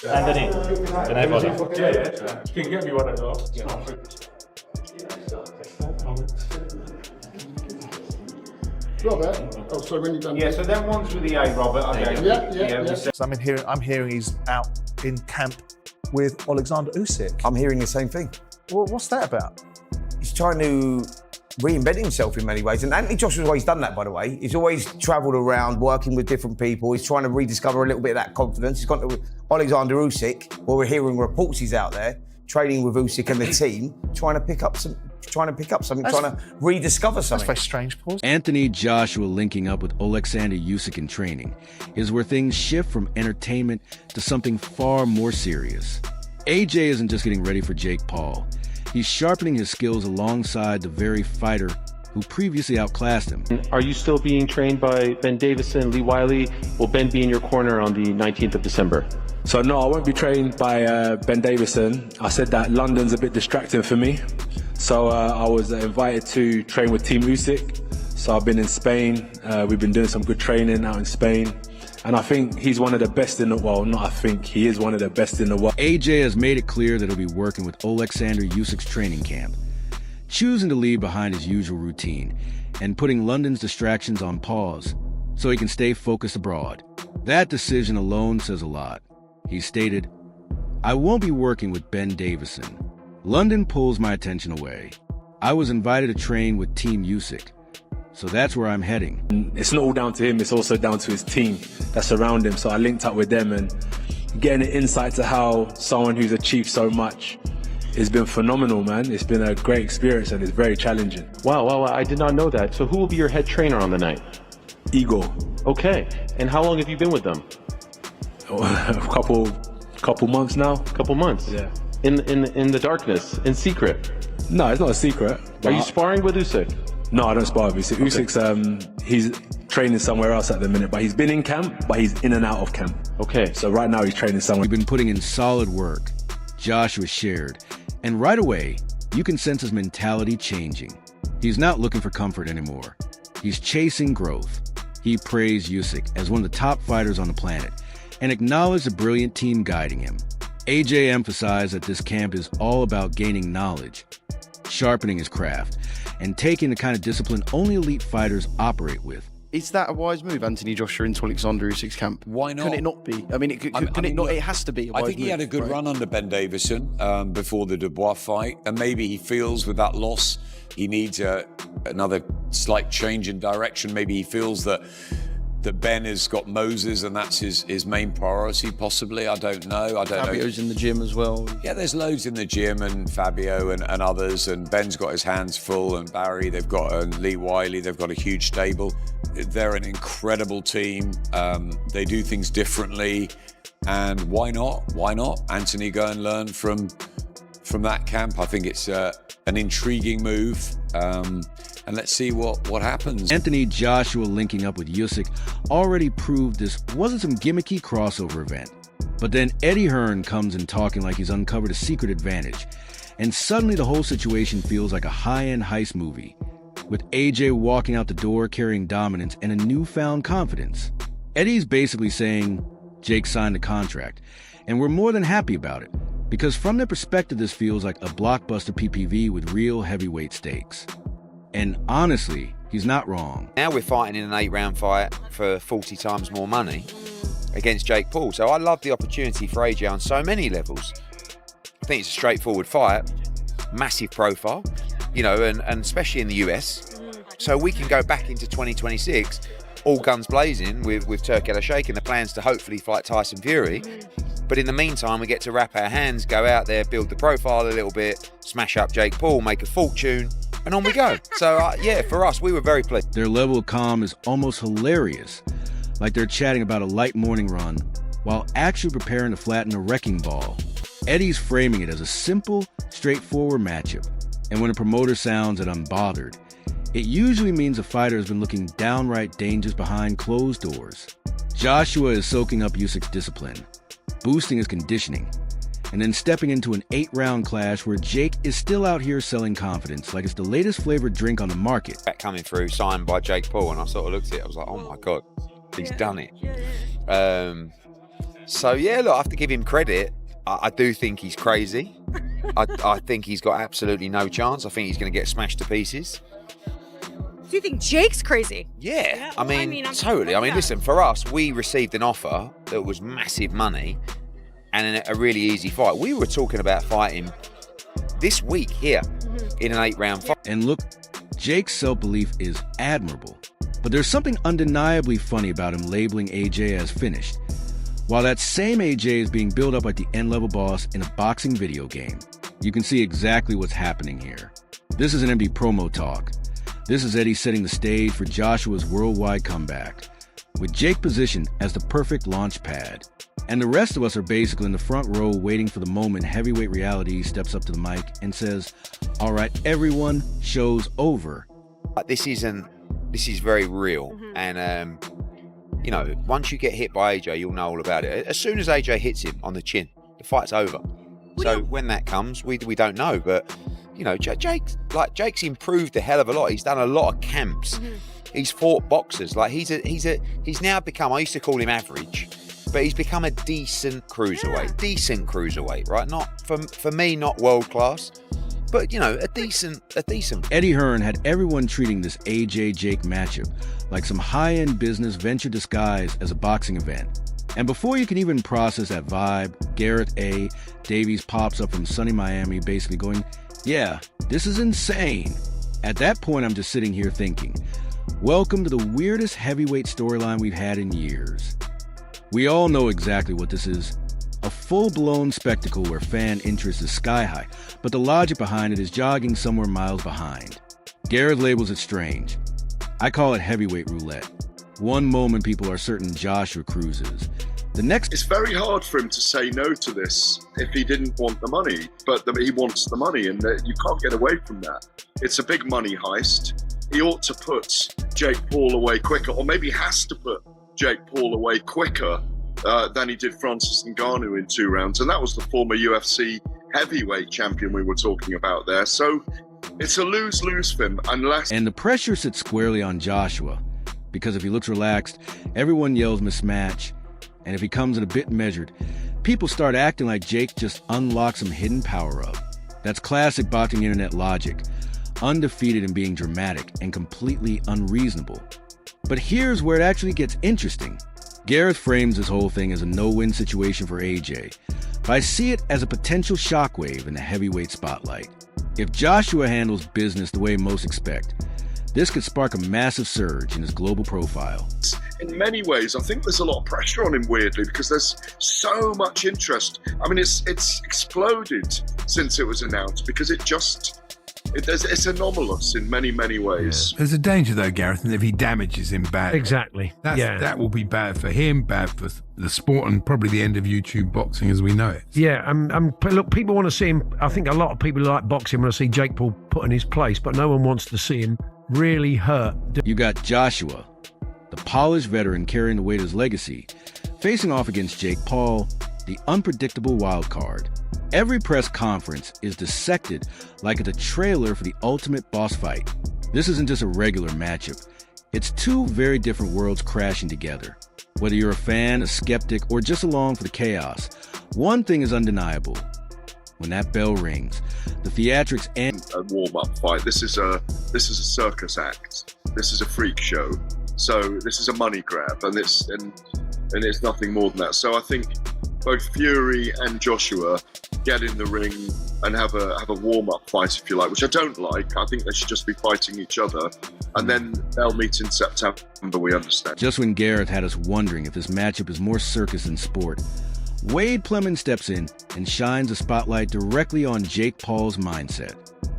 Anthony, can I follow? Yeah. You can get me one as well. Robert. Oh, sorry, when you done. Yeah, so them ones with the A, Robert. Okay. Yeah. So I'm hearing he's out in camp with Oleksandr Usyk. I'm hearing the same thing. Well, what's that about? He's trying to reinvent himself in many ways. And Anthony Joshua's always done that, by the way. He's always travelled around working with different people. He's trying to rediscover a little bit of that confidence. He's gone to Oleksandr Usyk, where we're hearing reports he's out there, training with Usyk and the team, trying to pick up something, trying to rediscover something. That's very strange, Paul. Anthony Joshua linking up with Oleksandr Usyk in training is where things shift from entertainment to something far more serious. AJ isn't just getting ready for Jake Paul. He's sharpening his skills alongside the very fighter who previously outclassed him. Are you still being trained by Ben Davison, Lee Wiley? Will Ben be in your corner on the 19th of December? So no, I won't be trained by Ben Davison. I said that London's a bit distracting for me. So I was invited to train with Team Usyk. So I've been in Spain. We've been doing some good training out in Spain. And I think he's one of the best in the world. Not I think, he is one of the best in the world. AJ has made it clear that he'll be working with Oleksandr Usyk's training camp, choosing to leave behind his usual routine and putting London's distractions on pause so he can stay focused abroad. That decision alone says a lot. He stated, "I won't be working with Ben Davison. London pulls my attention away. I was invited to train with Team Usyk, so that's where I'm heading." It's not all down to him, it's also down to his team that's around him. So I linked up with them and getting an insight to how someone who's achieved so much has been phenomenal, man. It's been a great experience and it's very challenging. Wow, I did not know that. So who will be your head trainer on the night? Igor. Okay, and how long have you been with them? A couple months now. Couple months? Yeah. In the darkness, in secret? No, it's not a secret. Are you sparring with Usyk? No, I don't spar with Usyk. Usyk's, he's training somewhere else at the minute, but he's been in camp, but he's in and out of camp. Okay. So right now he's training somewhere. We've been putting in solid work, Joshua shared, and right away, you can sense his mentality changing. He's not looking for comfort anymore. He's chasing growth. He praised Usyk as one of the top fighters on the planet and acknowledged the brilliant team guiding him. AJ emphasized that this camp is all about gaining knowledge, sharpening his craft, and taking the kind of discipline only elite fighters operate with. Is that a wise move, Anthony Joshua, into Oleksandr Usyk's camp? Why not? Can it not be? I mean, it has to be a wise move. I think he had a good run under Ben Davison before the Dubois fight, and maybe he feels with that loss he needs another slight change in direction. Maybe he feels that Ben has got Moses and that's his main priority, possibly. I don't know. Fabio's in the gym as well. Yeah, there's loads in the gym, and Fabio and others, and Ben's got his hands full, and Barry, they've got, and Lee Wiley, they've got a huge stable. They're an incredible team. They do things differently, and why not? Why not? Anthony, go and learn from that camp. I think it's an intriguing move. And let's see what happens. Anthony Joshua linking up with Usyk already proved this wasn't some gimmicky crossover event. But then Eddie Hearn comes in talking like he's uncovered a secret advantage. And suddenly the whole situation feels like a high-end heist movie, with AJ walking out the door carrying dominance and a newfound confidence. Eddie's basically saying, Jake signed a contract, and we're more than happy about it, because from their perspective this feels like a blockbuster PPV with real heavyweight stakes. And honestly, he's not wrong. Now we're fighting in an 8-round fight for 40 times more money against Jake Paul. So I love the opportunity for AJ on so many levels. I think it's a straightforward fight, massive profile, you know, and especially in the US. So we can go back into 2026, all guns blazing with Turk El-Sheikh and the plans to hopefully fight Tyson Fury. But in the meantime, we get to wrap our hands, go out there, build the profile a little bit, smash up Jake Paul, make a fortune, and on we go. So yeah, for us, we were very pleased. Their level of calm is almost hilarious, like they're chatting about a light morning run while actually preparing to flatten a wrecking ball. Eddie's framing it as a simple, straightforward matchup, and when a promoter sounds that unbothered, it usually means a fighter has been looking downright dangerous behind closed doors. Joshua is soaking up Usyk's discipline, boosting his conditioning, and then stepping into an 8-round clash where Jake is still out here selling confidence like it's the latest flavored drink on the market. That coming through, signed by Jake Paul, and I sort of looked at it, I was like, oh my God, he's done it. So yeah, look, I have to give him credit. I do think he's crazy. I think he's got absolutely no chance. I think he's going to get smashed to pieces. Do you think Jake's crazy? Yeah, I mean, totally. I mean, listen, for us, we received an offer that was massive money and a really easy fight. We were talking about fighting this week here in an 8-round fight. And look, Jake's self-belief is admirable. But there's something undeniably funny about him labeling AJ as finished, while that same AJ is being built up like the end-level boss in a boxing video game. You can see exactly what's happening here. This is an empty promo talk. This is Eddie setting the stage for Joshua's worldwide comeback, with Jake positioned as the perfect launch pad. And the rest of us are basically in the front row waiting for the moment heavyweight reality steps up to the mic and says, "All right, everyone, show's over." This is very real. And, you know, once you get hit by AJ, you'll know all about it. As soon as AJ hits him on the chin, the fight's over. So when that comes, we don't know. But, you know, Jake's improved a hell of a lot. He's done a lot of camps. He's fought boxers. Like he's now become, I used to call him average, but he's become a decent cruiserweight. Decent cruiserweight, right? Not for me, not world class, but you know, a decent. Eddie Hearn had everyone treating this AJ-Jake matchup like some high-end business venture disguised as a boxing event. And before you can even process that vibe, Gareth A, Davies pops up from sunny Miami basically going, "Yeah, this is insane." At that point, I'm just sitting here thinking, welcome to the weirdest heavyweight storyline we've had in years. We all know exactly what this is. A full-blown spectacle where fan interest is sky-high, but the logic behind it is jogging somewhere miles behind. Gareth labels it strange. I call it heavyweight roulette. One moment people are certain Joshua cruises. The next... It's very hard for him to say no to this if he didn't want the money, but he wants the money, and you can't get away from that. It's a big money heist. He ought to put Jake Paul away quicker, or maybe has to put Jake Paul away quicker than he did Francis Ngannou in 2 rounds. And that was the former UFC heavyweight champion we were talking about there. So it's a lose-lose for him unless... And the pressure sits squarely on Joshua, because if he looks relaxed, everyone yells mismatch. And if he comes in a bit measured, people start acting like Jake just unlocked some hidden power-up. That's classic boxing internet logic. Undefeated in being dramatic and completely unreasonable. But here's where it actually gets interesting. Gareth frames this whole thing as a no-win situation for AJ, but I see it as a potential shockwave in the heavyweight spotlight. If Joshua handles business the way most expect, this could spark a massive surge in his global profile. In many ways, I think there's a lot of pressure on him, weirdly, because there's so much interest. I mean, it's exploded since it was announced, because it's anomalous in many, many ways. There's a danger, though, Gareth, and if he damages him badly. Exactly. That will be bad for him, bad for the sport, and probably the end of YouTube boxing as we know it. Yeah, look, people want to see him. I think a lot of people who like boxing want to see Jake Paul put in his place, but no one wants to see him really hurt. You got Joshua, the polished veteran carrying the weight of his legacy, facing off against Jake Paul, the unpredictable wild card. Every press conference is dissected like it's a trailer for the ultimate boss fight. This isn't just a regular matchup. It's 2 very different worlds crashing together. Whether you're a fan, a skeptic, or just along for the chaos, one thing is undeniable. When that bell rings, the theatrics end. A warm-up fight. This is a circus act. This is a freak show. So this is a money grab, and it's nothing more than that. So I think both Fury and Joshua get in the ring and have a warm-up fight, if you like, which I don't like. I think they should just be fighting each other, and then they'll meet in September, we understand. Just when Gareth had us wondering if this matchup is more circus than sport, Wade Plemons steps in and shines a spotlight directly on Jake Paul's mindset.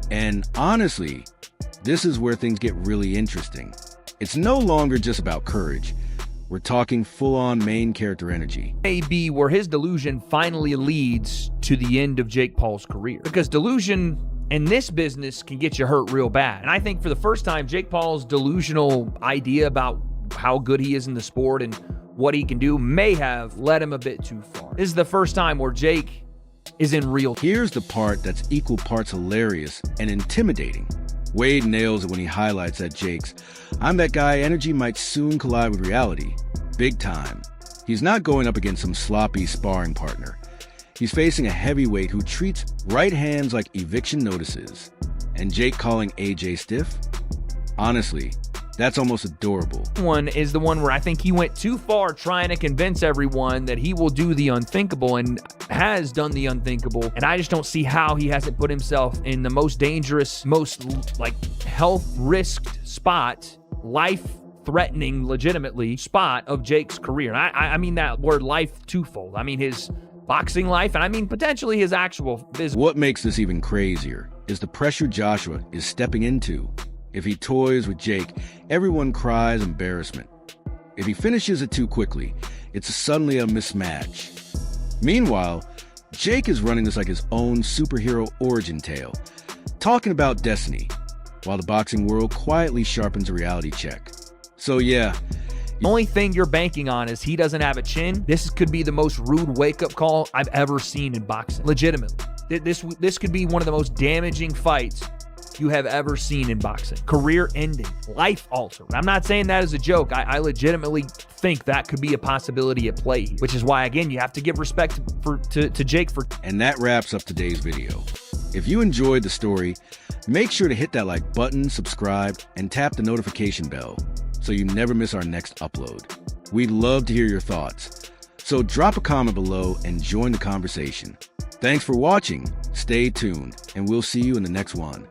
And honestly, this is where things get really interesting. It's no longer just about courage. We're talking full-on main character energy. May be where his delusion finally leads to the end of Jake Paul's career. Because delusion in this business can get you hurt real bad. And I think for the first time, Jake Paul's delusional idea about how good he is in the sport and what he can do may have led him a bit too far. This is the first time where Jake is in real. Here's the part that's equal parts hilarious and intimidating. Wade nails it when he highlights that Jake's "I'm that guy" energy might soon collide with reality. Big time. He's not going up against some sloppy sparring partner. He's facing a heavyweight who treats right hands like eviction notices. And Jake calling AJ stiff? Honestly, that's almost adorable. One is the one where I think he went too far trying to convince everyone that he will do the unthinkable and has done the unthinkable. And I just don't see how he hasn't put himself in the most dangerous, most health risked spot, life-threatening, legitimately, spot of Jake's career. And I mean that word life twofold. I mean his boxing life, and I mean potentially his actual business. What makes this even crazier is the pressure Joshua is stepping into. If he toys with Jake, everyone cries embarrassment. If he finishes it too quickly, it's suddenly a mismatch. Meanwhile, Jake is running this like his own superhero origin tale, talking about destiny, while the boxing world quietly sharpens a reality check. So yeah, the only thing you're banking on is he doesn't have a chin. This could be the most rude wake-up call I've ever seen in boxing. Legitimately. This could be one of the most damaging fights you have ever seen in boxing. Career-ending, life-altering. I'm not saying that as a joke. I legitimately think that could be a possibility at play, which is why, again, you have to give respect to Jake for... And that wraps up today's video. If you enjoyed the story, make sure to hit that like button, subscribe, and tap the notification bell so you never miss our next upload. We'd love to hear your thoughts. So drop a comment below and join the conversation. Thanks for watching, stay tuned, and we'll see you in the next one.